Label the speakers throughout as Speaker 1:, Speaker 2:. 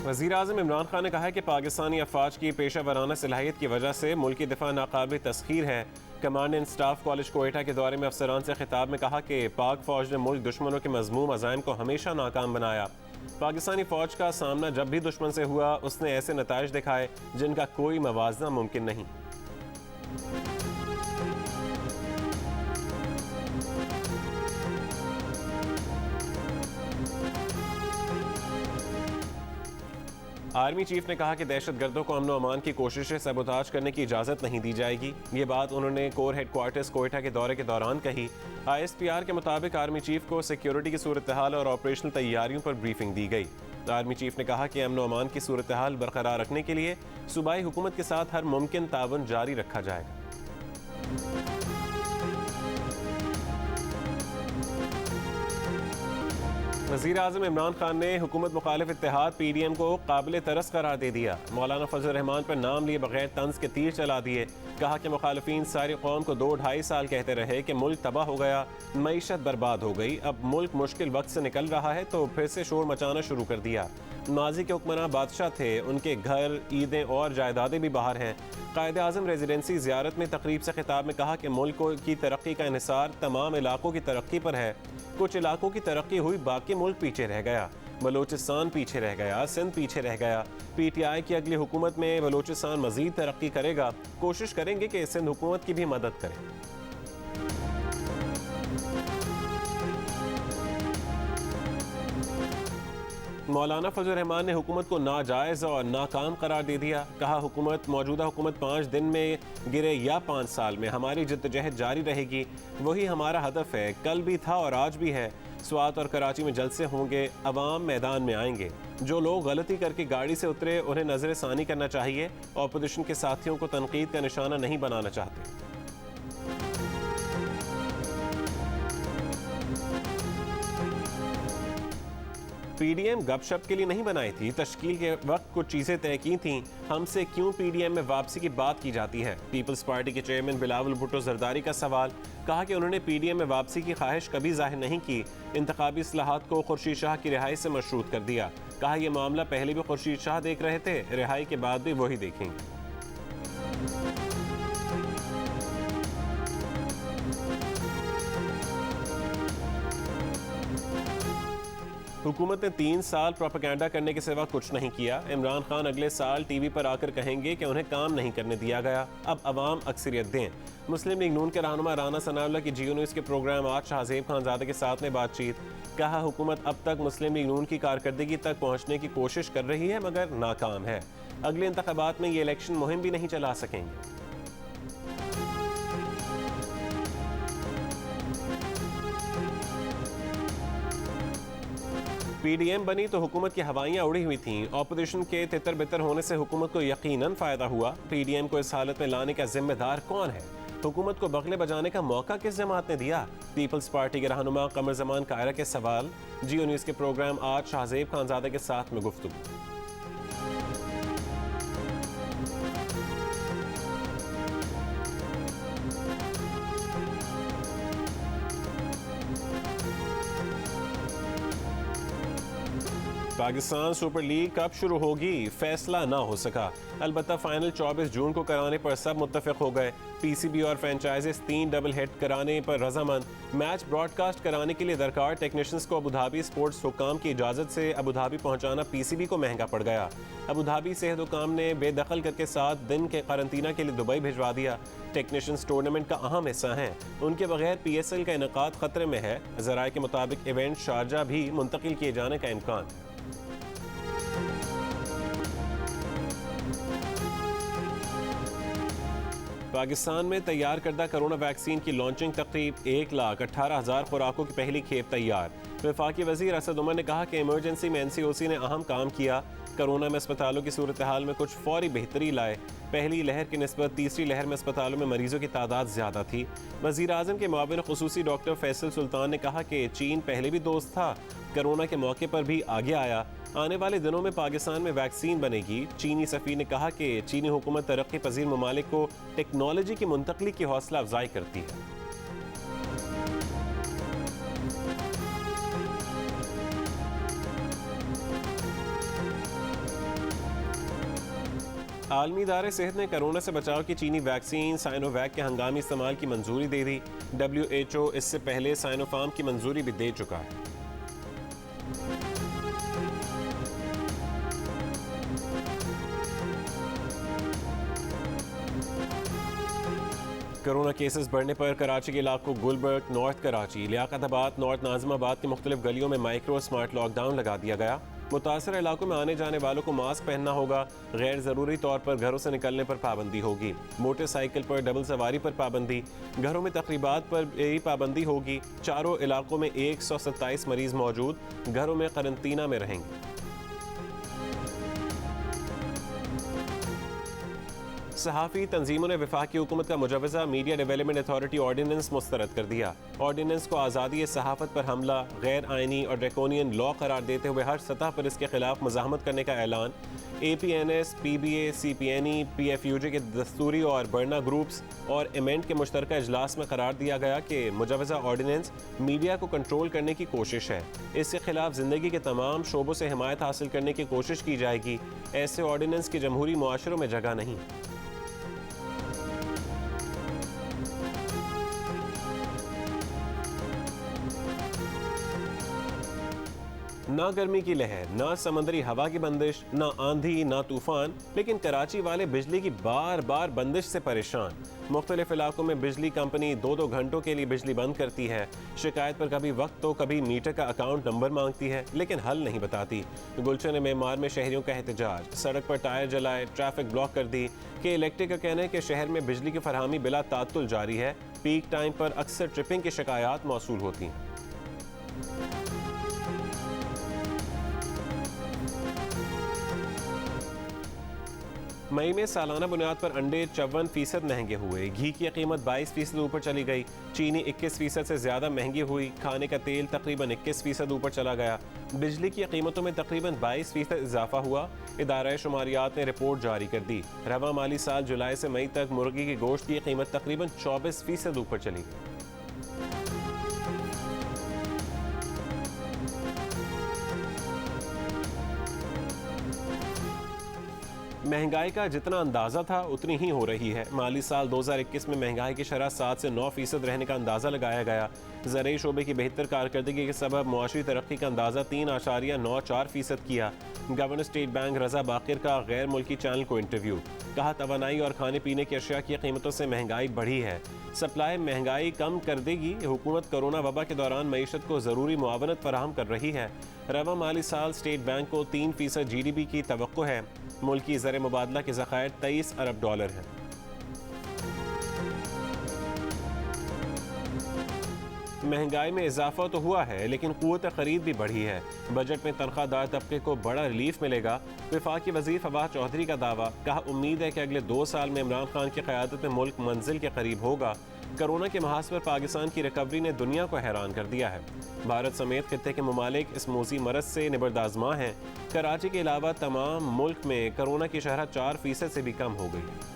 Speaker 1: वज़ीर-ए-आज़म इमरान खान ने कहा है कि पाकिस्तानी अफवाज की पेशा वराना सलाहियत की वजह से मुल्की दिफा नाकाबिल तस्खीर है। Command and staff college Quetta के दौरे में अफसरान से खिताब में कहा कि पाक फ़ौज ने मुल्क दुश्मनों के मज़मूम अज़ाइम को हमेशा नाकाम बनाया। पाकिस्तानी फ़ौज का सामना जब भी दुश्मन से हुआ उसने ऐसे नताइज दिखाए जिनका कोई मवाजना मुमकिन नहीं। आर्मी चीफ ने कहा कि दहशतगर्दों को अमन अमान की कोशिशें सबोताज करने की इजाज़त नहीं दी जाएगी। ये बात उन्होंने कोर हेडक्वार्टर्स कोयटा के दौरे के दौरान कही। ISPR के मुताबिक आर्मी चीफ को सिक्योरिटी की सूरत हाल और ऑपरेशनल तैयारियों पर ब्रीफिंग दी गई। आर्मी चीफ ने कहा कि अमन अमान की सूरत हाल बरकरार रखने के लिए सूबाई हुकूमत के साथ हर मुमकिन ताउन जारी रखा जाएगा। वज़ीर-ए-आज़म इमरान खान ने हुकूमत मुखालिफ इत्तेहाद PDM को काबिल तरस करार दे दिया। मौलाना फजल रहमान पर नाम लिए बगैर तंज के तीर चला दिए। कहा कि मुखालिफिन सारी कौम को 2-2.5 साल कहते रहे कि मुल्क तबाह हो गया, मईशत बर्बाद हो गई, अब मुल्क मुश्किल वक्त से निकल रहा है तो फिर से शोर मचाना शुरू कर दिया। माजी के हुक्मरान बादशाह थे, उनके घर, ईदें और जायदादें भी बाहर हैं। कायद-ए-आज़म रेजिडेंसी ज़ियारत में तकरीब से खिताब में कहा कि मुल्क की तरक्की का इन्हिसार तमाम इलाकों की तरक्की पर है। कुछ इलाकों की तरक्की हुई, बाकी मुल्क पीछे रह गया। बलोचिस्तान पीछे रह गया, सिंध पीछे रह गया। PTI की अगली हुकूमत में बलोचिस्तान मजीद तरक्की करेगा। कोशिश करेंगे कि सिंध हुकूमत की भी मदद करें। मौलाना फजल रहमान ने हुकूमत को नाजायज़ और नाकाम करार दे दिया। कहा मौजूदा हुकूमत 5 दिन में गिरे या 5 साल में हमारी जद्दोजहद जारी रहेगी, वही हमारा हदफ है। कल भी था और आज भी है। स्वात और कराची में जलसे होंगे, अवाम मैदान में आएंगे। जो लोग गलती करके गाड़ी से उतरे उन्हें नजर सानी करना चाहिए। ऑपोजिशन के साथियों को तनकीद का निशाना नहीं बनाना चाहते। PDM गपशप के लिए नहीं बनाई थी, तश्कील के वक्त कुछ चीज़ें तय की थीं। हमसे क्यों PDM में वापसी की बात की जाती है? पीपल्स पार्टी के चेयरमैन बिलावल भुट्टो जरदारी का सवाल। कहा कि उन्होंने PDM में वापसी की ख्वाहिश कभी जाहिर नहीं की। इंतखाबी इस्लाहात को खुर्शीद शाह की रिहाई से मशरूत कर दिया। कहा यह मामला पहले भी खुर्शीद शाह देख रहे थे, रिहाई के बाद भी वही देखेंगे। हुकूमत ने 3 साल प्रोपेगेंडा करने के सिवा कुछ नहीं किया। इमरान खान अगले साल TV पर आकर कहेंगे कि उन्हें काम नहीं करने दिया गया, अब अवाम अक्सरियत दें। मुस्लिम लीग नून के रहनुमा राना सनाउल्लाह की जियो न्यूज़ के प्रोग्राम आज शाहजेब खानजादे के साथ में बातचीत। कहा हुकूमत अब तक मुस्लिम लीग नून की कारकर्दगी तक पहुँचने की कोशिश कर रही है मगर नाकाम है। अगले इंतखाबात में ये इलेक्शन मुहिम भी नहीं चला सकेंगे। PDM बनी तो हुकूमत की हवाइयाँ उड़ी हुई थीं। ऑपोजिशन के तितर बितर होने से हुकूमत को यकीनन फ़ायदा हुआ। PDM को इस हालत में लाने का जिम्मेदार कौन है? हुकूमत को बगले बजाने का मौका किस जमात ने दिया? पीपल्स पार्टी के रहनुमा कमर जमान कायरा के सवाल। जियो न्यूज़ के प्रोग्राम आज शाहजेब खानजादे के साथ में गुफ्तगू। पाकिस्तान सुपर लीग कब शुरू होगी? फैसला ना हो सका। अलबत्ता फाइनल 24 जून को कराने पर सब मुत्तफिक हो गए। PCB और फ्रेंचाइजेस 3 डबल हेड कराने पर रजामंद। मैच ब्रॉडकास्ट कराने के लिए दरकार टेक्नीशियंस को अबूधाबी स्पोर्ट्स हुक्काम की इजाज़त से अबूधाबी पहुंचाना PCB को महंगा पड़ गया। अबूधाबी सेहत हुक्काम ने बेदखल करके 7 दिन के करंतना के लिए दुबई भिजवा दिया। टेक्नीशियंस टूर्नामेंट का अहम हिस्सा हैं, उनके बगैर PSL का इनेकाद खतरे में है। ज़राए के मुताबिक इवेंट शारजा भी मुंतकिल किए जाने का इम्कान है। पाकिस्तान में तैयार करदा कोरोना वैक्सीन की लॉन्चिंग तकरीब 1,18,000 खुराकों की पहली खेप तैयार। वफाकी वजीर असद उमर ने कहा कि इमरजेंसी में NCOC ने अहम काम किया। कोरोना में अस्पतालों की सूरत हाल में कुछ फौरी बेहतरी लाए। पहली लहर की निस्बत तीसरी लहर में अस्पतालों में मरीजों की तादाद ज़्यादा थी। वज़ीर-ए-आज़म के मुआविन खुसूसी डॉक्टर फैसल सुल्तान ने कहा कि चीन पहले भी दोस्त था, कोरोना के मौके पर भी आगे आया। आने वाले दिनों में पाकिस्तान में वैक्सीन बनेगी। चीनी सफ़ीर ने कहा कि चीनी हुकूमत तरक्की पजीर ममालिक को टेक्नोलॉजी की मुंतकली की हौसला अफजाई करती है। आलमी इदारे सेहत ने कोरोना से बचाव की चीनी वैक्सीन साइनोवैक के हंगामी इस्तेमाल की मंजूरी दे दी। WHO इससे पहले साइनोफार्म की मंजूरी भी दे चुका है। कोरोना केसेस बढ़ने पर कराची के इलाकों गुलबर्ग, नॉर्थ कराची, लियाकताबाद, नॉर्थ नाजिमाबाद की मुख्तलिफ गलियों में माइक्रो स्मार्ट लॉकडाउन लगा दिया गया। मुतासर इलाकों में आने जाने वालों को मास्क पहनना होगा। गैर ज़रूरी तौर पर घरों से निकलने पर पाबंदी होगी। मोटरसाइकिल पर डबल सवारी पर पाबंदी। घरों में तकरीबात पर भी पाबंदी होगी। चारों इलाकों में 127 मरीज मौजूद, घरों में करंतना में रहेंगे। सहाफ़ी तंजीमों ने वफाकी हुकूमत का मुजवज़ा मीडिया डेवलपमेंट अथॉरिटी ऑर्डिनेंस मुस्तरद कर दिया। ऑर्डिनेंस को आज़ादी सहाफ़त पर हमला, गैर आइनी और ड्रैकोनियन लॉ करार देते हुए हर सतह पर इसके खिलाफ मज़ाहमत करने का ऐलान। APNS, PBA, CPNE, PFUJ के दस्तूरी और बरना ग्रुप्स और इमेंट के मुश्तरका इजलास में करार दिया गया कि मुजवज़ा ऑर्डिनेंस मीडिया को कंट्रोल करने की कोशिश है। इसके खिलाफ ज़िंदगी के तमाम शोबों से हिमायत हासिल करने की कोशिश की जाएगी। ऐसे ऑर्डिनेंस की जमहूरी मुआशरों में जगह नहीं। ना गर्मी की लहर, ना समंदरी हवा की बंदिश, ना आंधी, ना तूफान, लेकिन कराची वाले बिजली की बार बार बंदिश से परेशान। मुख्तलिफ इलाकों में बिजली कंपनी 2-2 घंटों के लिए बिजली बंद करती है। शिकायत पर कभी वक्त तो कभी मीटर का अकाउंट नंबर मांगती है, लेकिन हल नहीं बताती। गुलशन मेमार में शहरियों का एहतजाज, सड़क पर टायर जलाए, ट्रैफिक ब्लॉक कर दी। कि इलेक्ट्रिक का कहना है कि शहर में बिजली की फरहमी बिला तात्तुल जारी है। पीक टाइम पर अक्सर ट्रिपिंग की शिकायत मौसूल होती हैं। मई में सालाना बुनियाद पर अंडे 54% महंगे हुए। घी की कीमत 22% ऊपर चली गई। चीनी 21% से ज़्यादा महंगी हुई। खाने का तेल तकरीबन 21% ऊपर चला गया। बिजली की कीमतों में तकरीबन 22% इजाफा हुआ। इदारा शुमारियात ने रिपोर्ट जारी कर दी। रवा माली साल जुलाई से मई तक मुर्गी की गोश्त की कीमत तकरीबन 24% ऊपर चली गई। महंगाई का जितना अंदाज़ा था उतनी ही हो रही है। माली साल 2021 में महंगाई की शरह 7 से 9% रहने का अंदाज़ा लगाया गया। ज़राई शोबे की बेहतर कारकर्दगी के सबब मुआशी तरक्की का अंदाज़ा 3.94% किया। गवर्नर स्टेट बैंक रजा बाकिर का गैर मुल्की चैनल को इंटरव्यू। कहा तवानाई और खाने पीने की अशिया की कीमतों से महंगाई बढ़ी है। सप्लाई महंगाई कम कर देगी। हुकूमत कोरोना वबा के दौरान मईशत को ज़रूरी मुआवनत फराहम कर रही है। रवा माली साल स्टेट बैंक को 3% GDP की तवक्को है। मुल्की ज़र मुबादला के ज़खायर $23 अरब हैं। महंगाई में इजाफा तो हुआ है, लेकिन क़ुव्वत ख़रीद भी बढ़ी है। बजट में तनख्वाहदार तबके को बड़ा रिलीफ मिलेगा। वफाकी वज़ीर फवाद चौधरी का दावा। कहा उम्मीद है कि अगले 2 साल में इमरान खान की क़यादत में मुल्क मंजिल के करीब होगा। कोरोना के महाज पर पाकिस्तान की रिकवरी ने दुनिया को हैरान कर दिया है। भारत समेत खित्ते के ममालिक इस मोजी मरज से निबर्दाज़मा हैं। कराची के अलावा तमाम मुल्क में कोरोना की शरह 4% से भी कम हो गई है।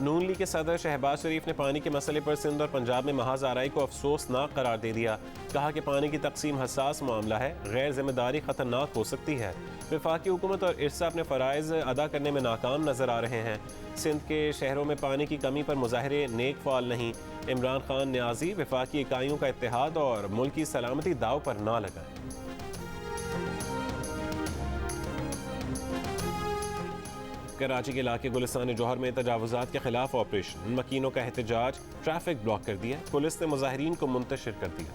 Speaker 1: नून लीग के सदर शहबाज शरीफ ने पानी के मसले पर सिंध और पंजाब में महाज आराई को अफसोसनाक करार दे दिया। कहा कि पानी की तकसीम हसास मामला है, गैर जिम्मेदारी खतरनाक हो सकती है। वफाकी हुकूमत और इरसा अपने फ़राइज़ अदा करने में नाकाम नजर आ रहे हैं। सिंध के शहरों में पानी की कमी पर मुजाहरे नेक फ़ाल नहीं। इमरान खान न्याजी वफाकी इकाइयों का इत्तेहाद और मुल्क की सलामती दाव पर ना लगाएं। कराची के इलाके गुलिस्तान जौहर में तजावुज़ात के खिलाफ ऑपरेशन। मकीनों का एहतजाज, ट्रैफिक ब्लॉक कर दिया। पुलिस ने मुजाहिरीन को मुंतशिर कर दिया।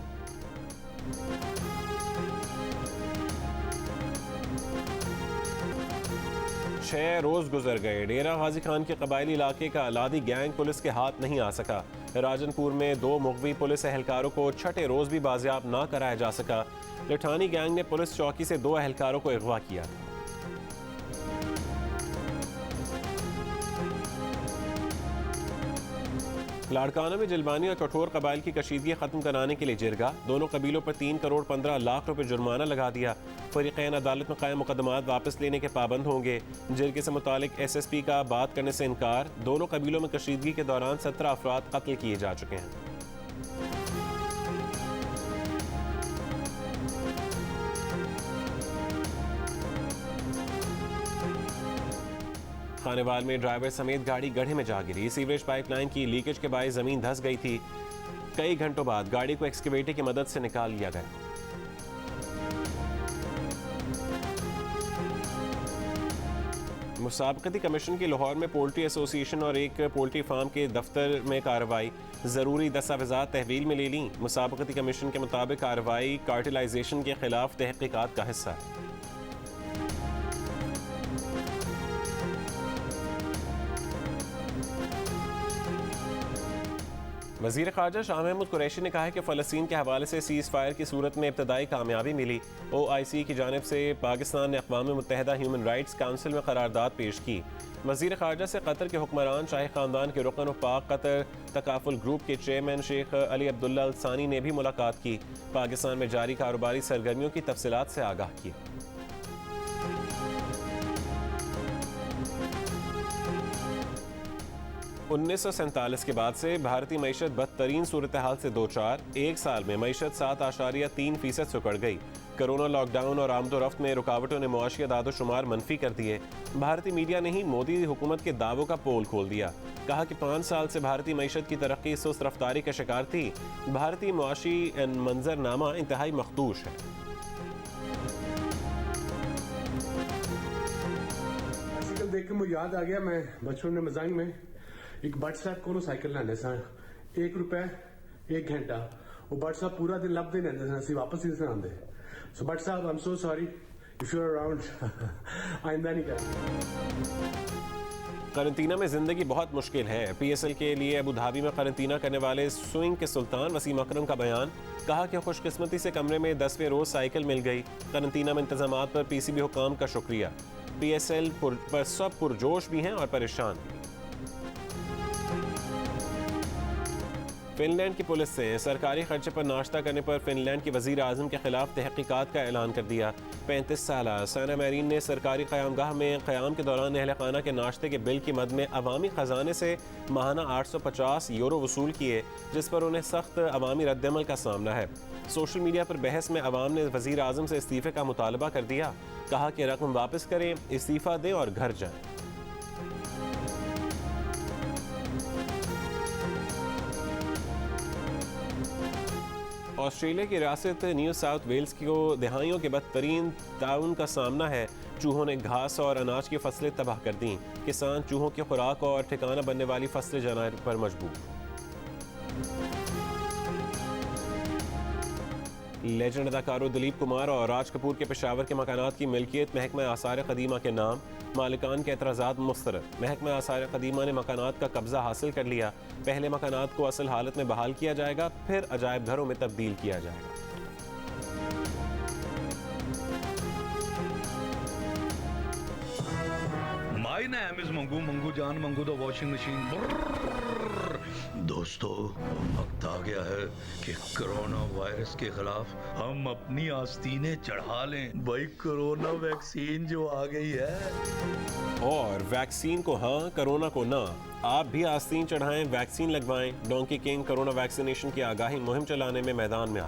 Speaker 1: 6 रोज गुजर गए। डेरा गाजी खान के कबायली इलाके का लादी गैंग पुलिस के हाथ नहीं आ सका। राजनपुर में 2 मुगवी पुलिस एहलकारों को 6ठे रोज भी बाजियाब ना कराया जा सका। लठानी गैंग ने पुलिस चौकी से 2 एहलकारों को अगवा किया था। लाड़काना में जलबानी और कठोर कबाइल की कशीदगी खत्म कराने के लिए जिरगा। दोनों कबीलों पर 3 करोड़ 15 लाख रुपए जुर्माना लगा दिया। फरीक़ैन अदालत में कायम मुकदमात वापस लेने के पाबंद होंगे। जिरगे से मुतालिक SSP का बात करने से इनकार। दोनों कबीलों में कशीदगी के दौरान 17 अफराद कत्ल किए जा चुके हैं। सानेवाल में ड्राइवर समेत गाड़ी गड्ढे में जा गिरी। सीवरेज पाइपलाइन की लीकेज के बायस जमीन धंस गई थी। कई घंटों बाद गाड़ी को एक्सकेवेटर की मदद से निकाल लिया गया। मुसाबकती कमीशन की लाहौर में पोल्ट्री एसोसिएशन और एक पोल्ट्री फार्म के दफ्तर में कार्रवाई। ज़रूरी दस्तावेज़ात तहवील में ले लीं। मुसाबकती कमीशन के मुताबिक कार्रवाई कार्टिलाइजेशन के खिलाफ तहकीकात का हिस्सा है। वज़ीर ख़ारजा शाह महमूद कुरैशी ने कहा है कि फ़लस्तीन के हवाले से सीज़ फायर की सूरत में इब्तदाई कामयाबी मिली। OIC की जानिब से पाकिस्तान ने अक़वाम मुत्तहिदा ह्यूमन राइट्स काउंसिल में करारदाद पेश की। वज़ीर ख़ारजा से कतर के हुक्मरान शाही ख़ानदान के रुकन पाक कतर तकाफुल ग्रुप के चेयरमैन शेख अली अब्दुल्ला अल सानी ने भी मुलाकात की। पाकिस्तान में जारी कारोबारी सरगर्मियों की तफसीलात से आगाह किया। 1947 के बाद से भारतीय मईशत बदतरीन सूरत हाल से दो चार। एक साल में मईशत 7.3% सुकड़ गई। कोरोना लॉकडाउन और आमदोरफ्त में रुकावटों ने मुआशी आदाद-ओ-शुमार मनफी कर दिए। भारतीय मीडिया ने ही मोदी हुकूमत के दावों का पोल खोल दिया। कहा कि 5 साल से भारतीय मईशत की तरक्की सुस्त रफ्तारी का शिकार थी। भारतीय मुआशी मंजरनामा इंतहाई मखदूश है।
Speaker 2: देख के मुझे याद आ गया, मैं बचपन में मजाक में एक बट साहब को साइकिल लाने सा ₹1 1 घंटा वो बट साहब पूरा दिन लभते रहते सन, असं वापस ही आते। सो बट साहब I am so sorry if you are around, आइंदा नहीं कर।
Speaker 1: करंतना में जिंदगी बहुत मुश्किल है। PSL के लिए अबू धाबी में करंतना करने वाले स्विंग के सुल्तान वसीम अकरम का बयान। कहा कि खुशकिस्मती से कमरे में 10वें रोज साइकिल मिल गई। करंतना में इंतजामात पर PCB हुकाम का शुक्रिया। PSL पर सब पुरजोश भी हैं और परेशान भी। फिनलैंड की पुलिस ने सरकारी खर्चे पर नाश्ता करने पर फिनलैंड के वजीर आजम के खिलाफ तहकीकात का ऐलान कर दिया। 35 साला सैना मैरीन ने सरकारी क़यामगाह में क़याम के दौरान अहल खाना के नाश्ते के बिल की मद में अवामी ख़जाने से माहाना €850 वसूल किए, जिस पर उन्हें सख्त अवामी रद्दअमल का सामना है। सोशल मीडिया पर बहस में अवाम ने वजीर आजम से इस्तीफ़े का मुतालबा कर दिया। कहा कि रकम वापस करें, इस्तीफ़ा दें और घर जाएं। ऑस्ट्रेलिया की रियासत न्यू साउथ वेल्स को दहाइयों के बदतरीन ताउन का सामना है। चूहों ने घास और अनाज की फसलें तबाह कर दी। किसान चूहों की खुराक और ठिकाना बनने वाली फसलें जलाने पर मजबूर। लेजेंड अदाकारों दिलीप कुमार और राज कपूर के पेशावर के मकानात की मिल्कियत महकमा आसार कदीमा के नाम। मालिकान के एतराज़ात मुस्तरद। महकमा आसार कदीमा ने मकानात का कब्जा हासिल कर लिया। पहले मकानात को असल हालत में बहाल किया जाएगा, फिर अजायब घरों में तब्दील किया जाएगा।
Speaker 3: My name is Mangu, Mangu जान मंगू द वॉशिंग मशीन। दोस्तों, वक्त आ गया है कि कोरोना वायरस के खिलाफ हम अपनी आस्तीनें चढ़ा लें। भाई कोरोना वैक्सीन जो आ गई है।
Speaker 1: और वैक्सीन को हाँ, कोरोना को ना। आप भी आस्तीन चढ़ाएं, वैक्सीन लगवाएं। डोंकी किंग कोरोना वैक्सीनेशन की आगाही मुहिम चलाने में मैदान में आ।